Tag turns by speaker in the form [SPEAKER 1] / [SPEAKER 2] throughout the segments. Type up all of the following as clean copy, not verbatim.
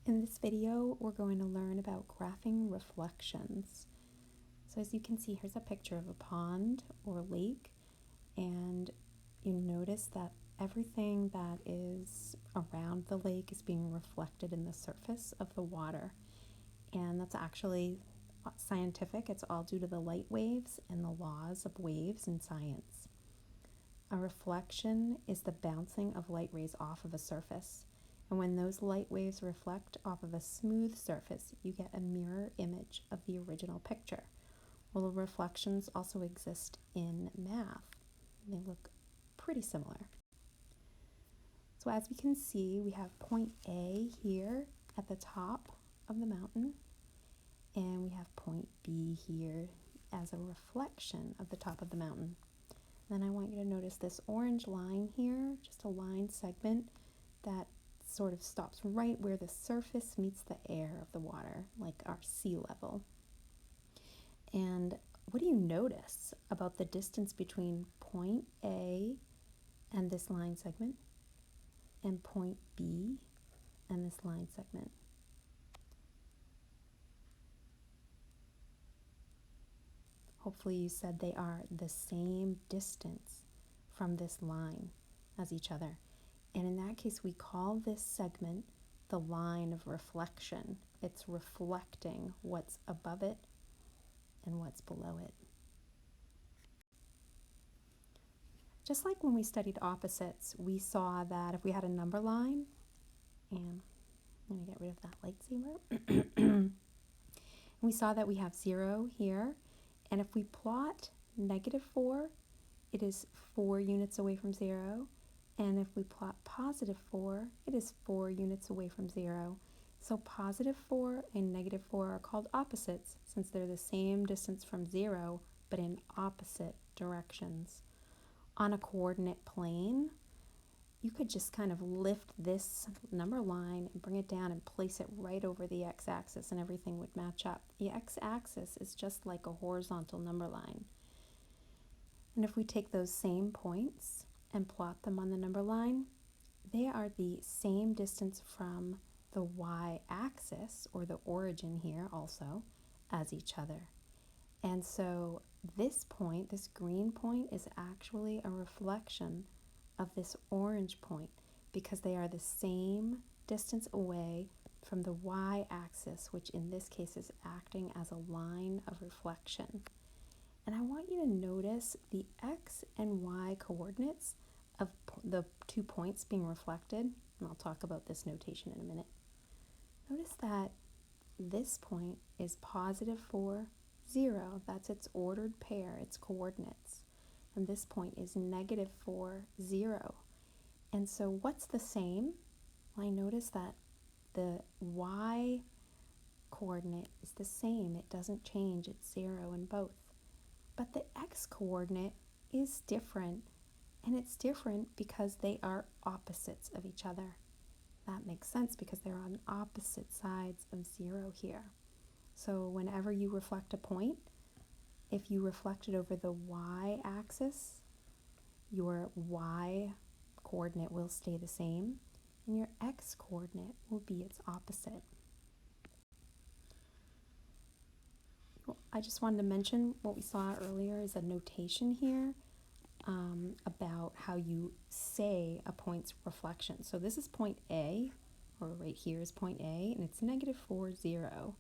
[SPEAKER 1] In this video, we're going to learn about graphing reflections. So as you can see, here's a picture of a pond or lake, and you notice that everything that is around the lake is being reflected in the surface of the water. And that's actually scientific. It's all due to the light waves and the laws of waves in science. A reflection is the bouncing of light rays off of a surface. And when those light waves reflect off of a smooth surface, you get a mirror image of the original picture. Well, reflections also exist in math. They look pretty similar. So as we can see, we have point A here at the top of the mountain, and we have point B here as a reflection of the top of the mountain. Then I want you to notice this orange line here, just a line segment that sort of stops right where the surface meets the air of the water, like our sea level. And what do you notice about the distance between point A and this line segment and point B and this line segment? Hopefully you said they are the same distance from this line as each other. And in that case, we call this segment the line of reflection. It's reflecting what's above it and what's below it. Just like when we studied opposites, we saw that if we had a number line, and I'm going to get rid of that lightsaber, we saw that we have 0 here, and if we plot -4, it is 4 units away from 0. And if we plot +4, it is 4 units away from 0. So +4 and -4 are called opposites since they're the same distance from 0, but in opposite directions. On a coordinate plane, you could just kind of lift this number line and bring it down and place it right over the x-axis and everything would match up. The x-axis is just like a horizontal number line. And if we take those same points and plot them on the number line, they are the same distance from the y-axis, or the origin here also, as each other. And so this point, this green point, is actually a reflection of this orange point because they are the same distance away from the y-axis, which in this case is acting as a line of reflection. And I want you to notice the x and y coordinates of the 2 points being reflected, and I'll talk about this notation in a minute. Notice that this point is +4, 0. That's its ordered pair, its coordinates. And this point is -4, 0. And so what's the same? Well, I notice that the y coordinate is the same. It doesn't change. It's 0 in both. But the x coordinate is different. And it's different because they are opposites of each other. That makes sense because they're on opposite sides of 0 here. So whenever you reflect a point, if you reflect it over the y-axis, your y coordinate will stay the same, and your x coordinate will be its opposite. I just wanted to mention what we saw earlier is a notation here. About how you say a point's reflection. So this is point A, or right here is point A, and it's -4, 0.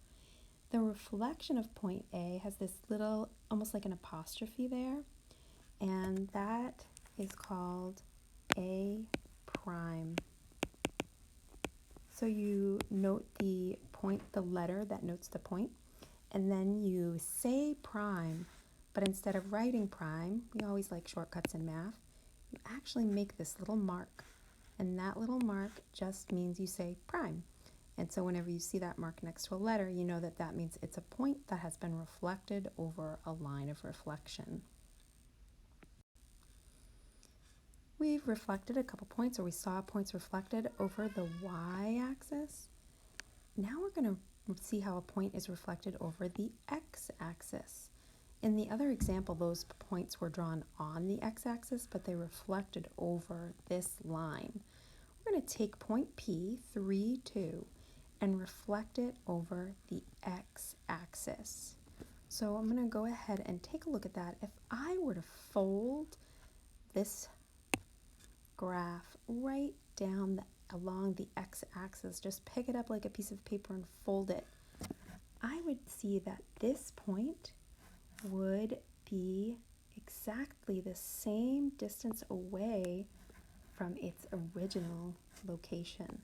[SPEAKER 1] The reflection of point A has this little, almost like an apostrophe there, and that is called A prime. So you note the point, the letter that notes the point, and then you say prime. But instead of writing prime, we always like shortcuts in math, you actually make this little mark. And that little mark just means you say prime. And so whenever you see that mark next to a letter, you know that that means it's a point that has been reflected over a line of reflection. We've reflected a couple points, or we saw points reflected over the y-axis. Now we're going to see how a point is reflected over the x-axis. In the other example, those points were drawn on the x-axis, but they reflected over this line. We're going to take point P, 3, 2, and reflect it over the x-axis. So I'm going to go ahead and take a look at that. If I were to fold this graph right down along the x-axis, just pick it up like a piece of paper and fold it, I would see that this point would be exactly the same distance away from its original location.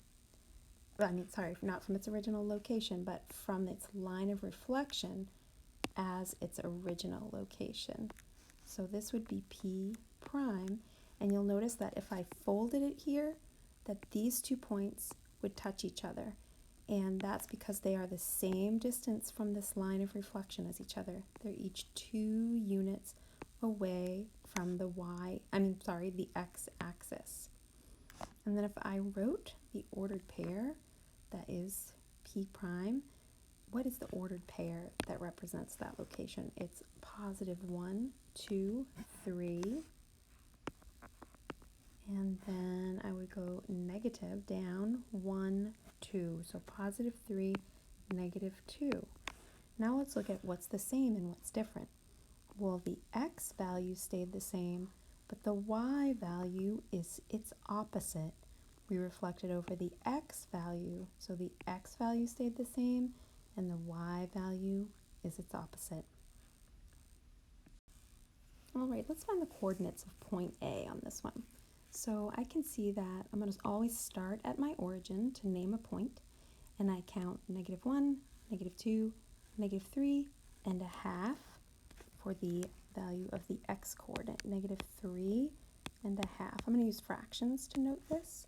[SPEAKER 1] I mean, sorry, not from its original location, but from its line of reflection as its original location. So this would be P prime, and you'll notice that if I folded it here, that these 2 points would touch each other, and that's because they are the same distance from this line of reflection as each other. They're each 2 units away from the the x-axis. And then if I wrote the ordered pair, that is P prime, what is the ordered pair that represents that location? It's positive 1, 2, 3, and then I would go negative down 1, 2. So positive 3, negative 2. Now let's look at what's the same and what's different. Well, the x value stayed the same, but the y value is its opposite. We reflected over the x value, so the x value stayed the same, and the y value is its opposite. All right, let's find the coordinates of point A on this one. So I can see that I'm going to always start at my origin to name a point, and I count -1, -2, -3, and a half for the value of the x coordinate, -3 and a half. I'm going to use fractions to note this.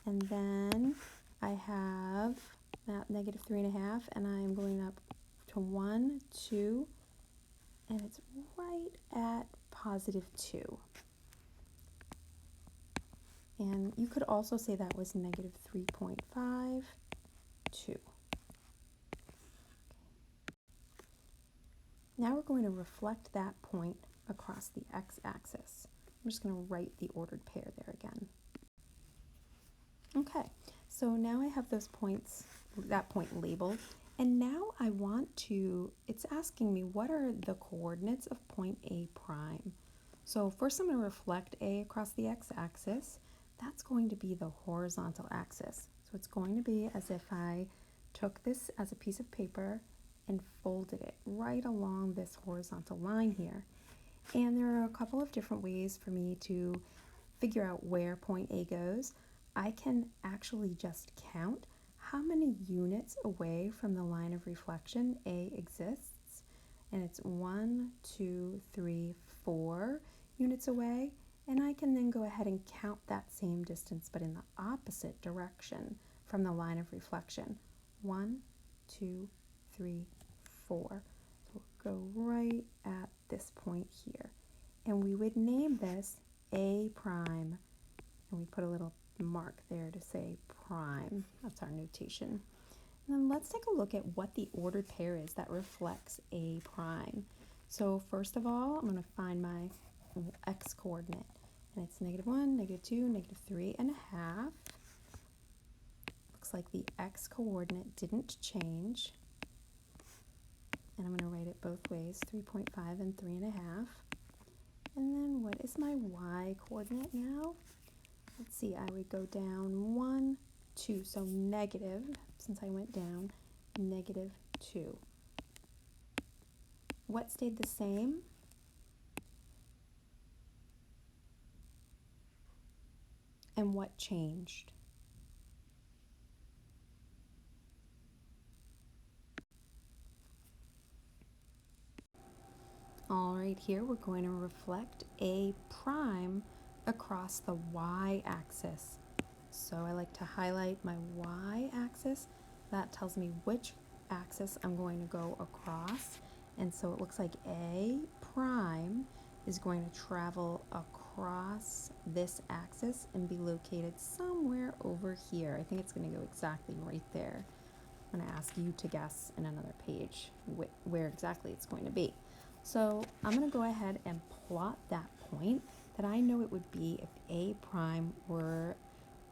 [SPEAKER 1] And then I have that -3 and a half, and I'm going up to 1, 2, and it's right at positive 2. And you could also say that was -3.5, 2. Now we're going to reflect that point across the x-axis. I'm just going to write the ordered pair there again. Okay, so now I have those points, that point labeled, and now I want to, it's asking me what are the coordinates of point A prime. So first I'm going to reflect A across the x-axis. That's going to be the horizontal axis. So it's going to be as if I took this as a piece of paper and folded it right along this horizontal line here. And there are a couple of different ways for me to figure out where point A goes. I can actually just count how many units away from the line of reflection A exists, and it's 1, 2, 3, 4 units away, and I can then go ahead and count that same distance but in the opposite direction from the line of reflection. 1, 2, 3, 4. So we'll go right at this point here, and we would name this A prime, and we put a little mark there to say prime. That's our notation. And then let's take a look at what the ordered pair is that reflects A prime. So first of all, I'm going to find my x coordinate, and it's -1, -2, -3 and a half. Looks like the x coordinate didn't change, and I'm going to write it both ways, 3.5 and 3 and a half. And then what is my y coordinate now? Let's see, I would go down 1, 2, so negative, since I went down, -2. What stayed the same? And what changed? All right, here we're going to reflect A prime across the y-axis. So I like to highlight my y-axis. That tells me which axis I'm going to go across. And so it looks like A prime is going to travel across this axis and be located somewhere over here. I think it's going to go exactly right there. I'm going to ask you to guess in another page where exactly it's going to be. So I'm going to go ahead and plot that point that I know it would be if A prime were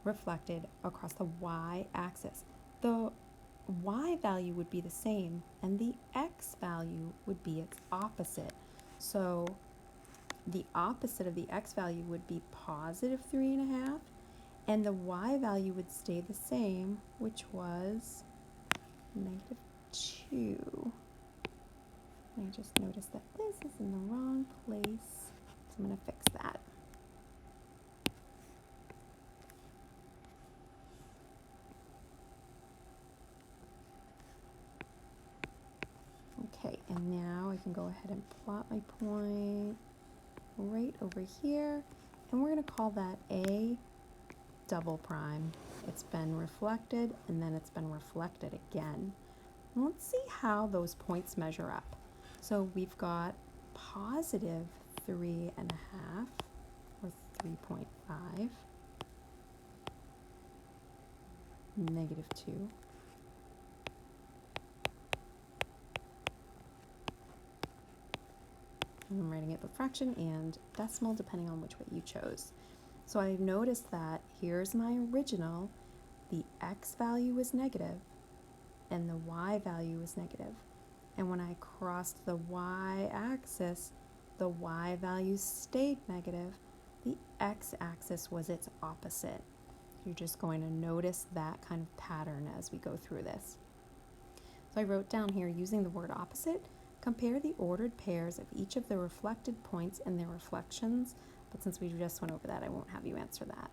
[SPEAKER 1] reflected across the y-axis. The y value would be the same and the x value would be its opposite. So the opposite of the x value would be positive 3.5, and the y value would stay the same, which was negative 2. I just noticed that this is in the wrong place, so I'm going to fix that. Okay, and now I can go ahead and plot my point right over here, and we're going to call that A double prime. It's been reflected, and then it's been reflected again. And let's see how those points measure up. So we've got positive 3.5, or 3.5, negative 2, I'm writing it with fraction and decimal depending on which way you chose. So I noticed that here's my original, the x value is negative and the y value is negative. And when I crossed the y-axis, the y value stayed negative. The x-axis was its opposite. You're just going to notice that kind of pattern as we go through this. So I wrote down here, using the word opposite, compare the ordered pairs of each of the reflected points and their reflections, but since we just went over that, I won't have you answer that.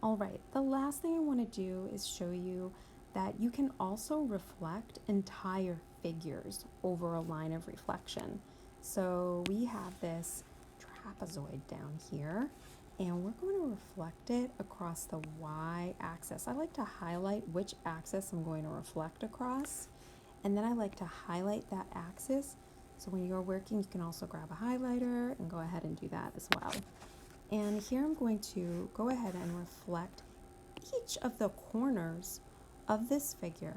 [SPEAKER 1] All right, the last thing I want to do is show you that you can also reflect entire figures over a line of reflection. So we have this trapezoid down here, and we're going to reflect it across the y-axis. I like to highlight which axis I'm going to reflect across, and then I like to highlight that axis. So when you're working, you can also grab a highlighter and go ahead and do that as well. And here I'm going to go ahead and reflect each of the corners of this figure.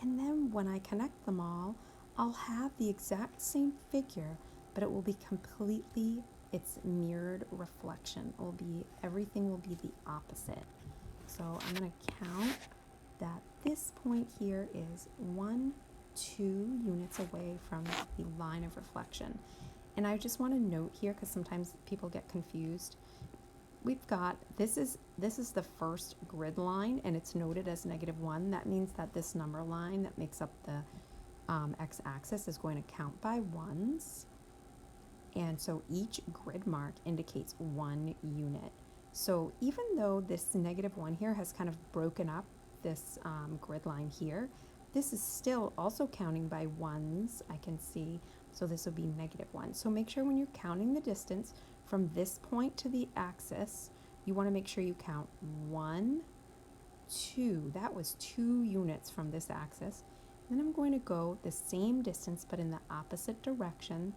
[SPEAKER 1] And then when I connect them all, I'll have the exact same figure, but it will be completely its mirrored reflection. Everything will be the opposite. So I'm going to count that this point here is 2 units away from the line of reflection. And I just want to note here, because sometimes people get confused, we've got, this is the first grid line, and it's noted as -1. That means that this number line that makes up the x-axis is going to count by ones. And so each grid mark indicates 1 unit. So even though this -1 here has kind of broken up this grid line here, this is still also counting by ones, I can see. So this will be -1. So make sure when you're counting the distance from this point to the axis, you want to make sure you count 1, 2. That was 2 units from this axis. Then I'm going to go the same distance but in the opposite direction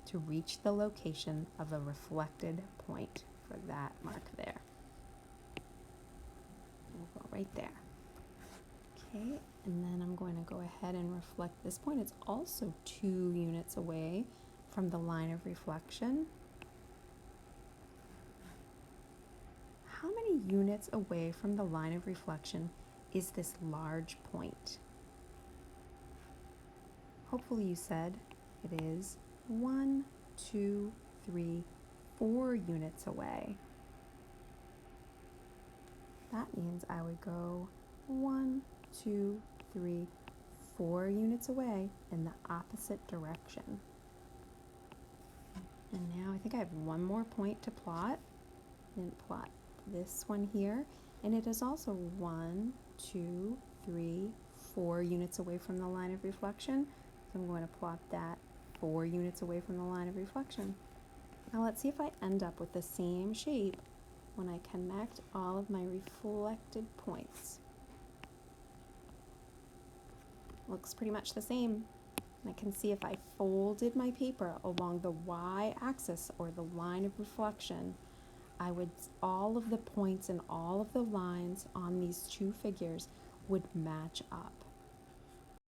[SPEAKER 1] to reach the location of the reflected point for that mark there. We'll go right there. Okay, and then I'm going to go ahead and reflect this point. It's also 2 units away from the line of reflection. How many units away from the line of reflection is this large point? Hopefully you said it is 1, 2, 3, 4 units away. That means I would go 1, 2, 3, 4 units away in the opposite direction. And now I think I have one more point to plot. I didn't plot this one here. And it is also 1, 2, 3, 4 units away from the line of reflection. So I'm going to plot that 4 units away from the line of reflection. Now let's see if I end up with the same shape when I connect all of my reflected points. Looks pretty much the same. And I can see if I folded my paper along the y-axis or the line of reflection, all of the points and all of the lines on these two figures would match up.